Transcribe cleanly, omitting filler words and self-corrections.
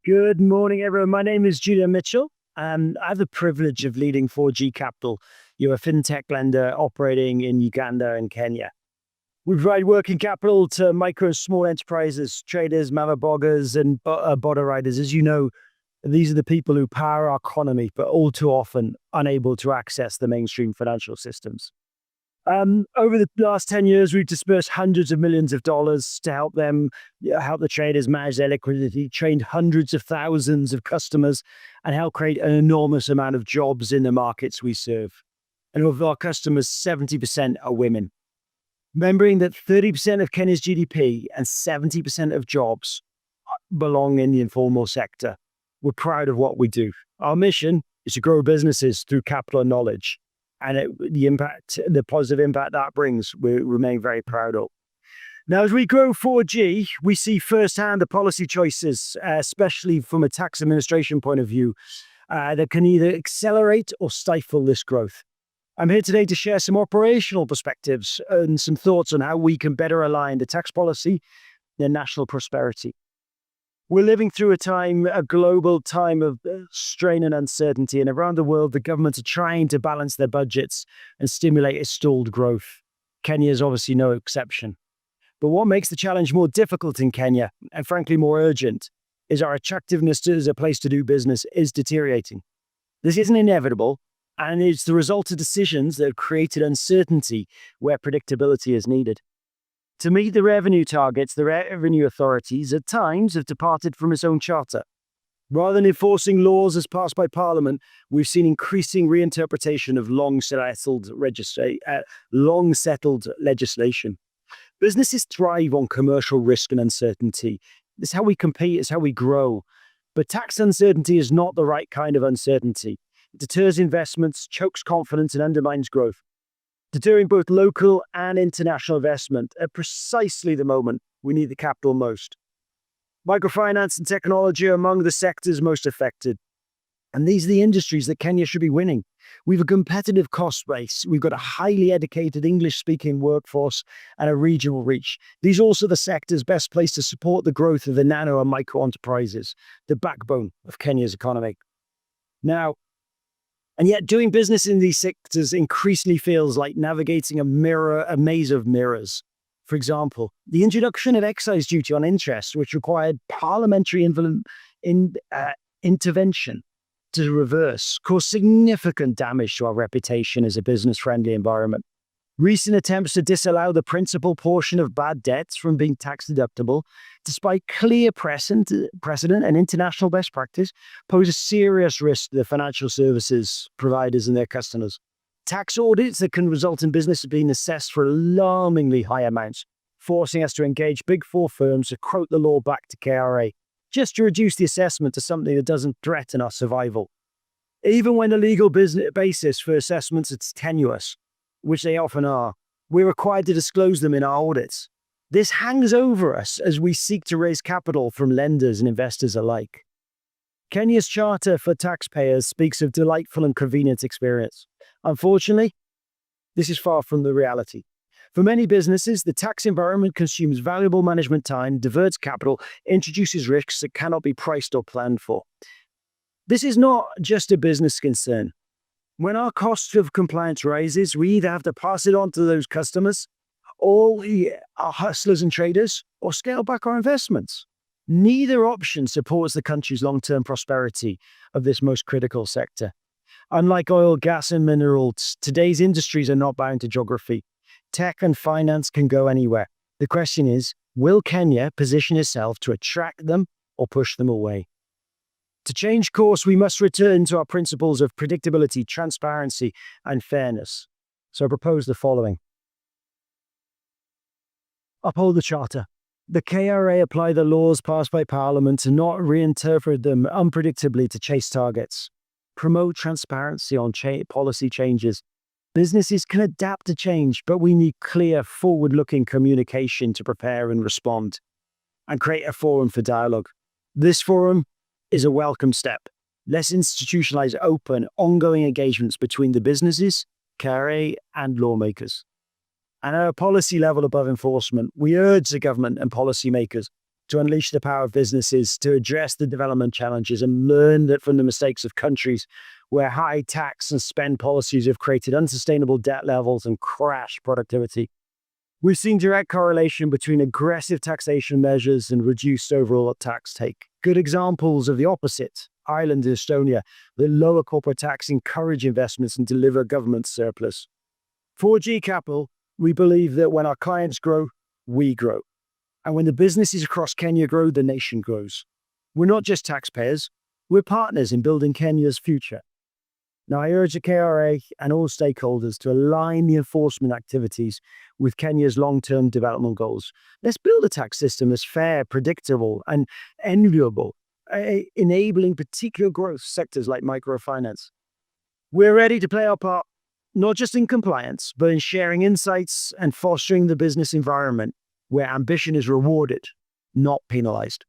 Good morning, everyone. My name is Julian Mitchell, and I have the privilege of leading 4G Capital. You're a fintech lender operating in Uganda and Kenya. We provide working capital to micro and small enterprises, traders, mama bloggers, and border riders. As you know, these are the people who power our economy, but all too often unable to access the mainstream financial systems. Over the last 10 years, we've dispersed hundreds of millions of dollars to help them, help the traders manage their liquidity, trained hundreds of thousands of customers, and help create an enormous amount of jobs in the markets we serve. And of our customers, 70% are women. Remembering that 30% of Kenya's GDP and 70% of jobs belong in the informal sector, we're proud of what we do. Our mission is to grow businesses through capital and knowledge. And the positive impact that brings, we remain very proud of. Now, as we grow 4G, we see firsthand the policy choices, especially from a tax administration point of view, that can either accelerate or stifle this growth. I'm here today to share some operational perspectives and some thoughts on how we can better align the tax policy and national prosperity. We're living through a global time of strain and uncertainty, and around the world, the governments are trying to balance their budgets and stimulate a stalled growth. Kenya is obviously no exception. But what makes the challenge more difficult in Kenya, and frankly more urgent, is our attractiveness as a place to do business is deteriorating. This isn't inevitable, and it's the result of decisions that have created uncertainty where predictability is needed. To meet the revenue targets, the revenue authorities at times have departed from its own charter. Rather than enforcing laws as passed by Parliament, we've seen increasing reinterpretation of long-settled legislation. Businesses thrive on commercial risk and uncertainty. It's how we compete, it's how we grow. But tax uncertainty is not the right kind of uncertainty. It deters investments, chokes confidence, and undermines growth, deterring both local and international investment at precisely the moment we need the capital most. Microfinance and technology are among the sectors most affected. And these are the industries that Kenya should be winning. We have a competitive cost base. We've got a highly educated English-speaking workforce and a regional reach. These are also the sectors best placed to support the growth of the nano and micro enterprises, the backbone of Kenya's economy. And yet doing business in these sectors increasingly feels like navigating a maze of mirrors. For example, the introduction of excise duty on interest, which required parliamentary intervention to reverse, caused significant damage to our reputation as a business-friendly environment. Recent attempts to disallow the principal portion of bad debts from being tax deductible, despite clear precedent and international best practice, pose a serious risk to the financial services providers and their customers. Tax audits that can result in businesses being assessed for alarmingly high amounts, forcing us to engage Big Four firms to quote the law back to KRA, just to reduce the assessment to something that doesn't threaten our survival. Even when the legal business basis for assessments is tenuous, which they often are, we're required to disclose them in our audits. This hangs over us as we seek to raise capital from lenders and investors alike. Kenya's Charter for Taxpayers speaks of delightful and convenient experience. Unfortunately, this is far from the reality. For many businesses, the tax environment consumes valuable management time, diverts capital, introduces risks that cannot be priced or planned for. This is not just a business concern. When our cost of compliance rises, we either have to pass it on to those customers, or our hustlers and traders, or scale back our investments. Neither option supports the country's long-term prosperity of this most critical sector. Unlike oil, gas, and minerals, today's industries are not bound to geography. Tech and finance can go anywhere. The question is, will Kenya position itself to attract them or push them away? To change course, we must return to our principles of predictability, transparency, and fairness. So I propose the following. Uphold the Charter. The KRA apply the laws passed by Parliament and not reinterpret them unpredictably to chase targets. Promote transparency on policy changes. Businesses can adapt to change, but we need clear, forward-looking communication to prepare and respond. And create a forum for dialogue. This forum is a welcome step. Let's institutionalize open, ongoing engagements between the businesses, KRA, and lawmakers. And at a policy level above enforcement, we urge the government and policymakers to unleash the power of businesses, to address the development challenges, and learn that from the mistakes of countries where high tax and spend policies have created unsustainable debt levels and crashed productivity. We've seen direct correlation between aggressive taxation measures and reduced overall tax take. Good examples of the opposite: Ireland and Estonia, the lower corporate tax encourage investments and deliver government surplus. For G Capital, we believe that when our clients grow, we grow. And when the businesses across Kenya grow, the nation grows. We're not just taxpayers, we're partners in building Kenya's future. Now, I urge the KRA and all stakeholders to align the enforcement activities with Kenya's long-term development goals. Let's build a tax system that's fair, predictable, and enviable, enabling particular growth sectors like microfinance. We're ready to play our part, not just in compliance, but in sharing insights and fostering the business environment where ambition is rewarded, not penalized.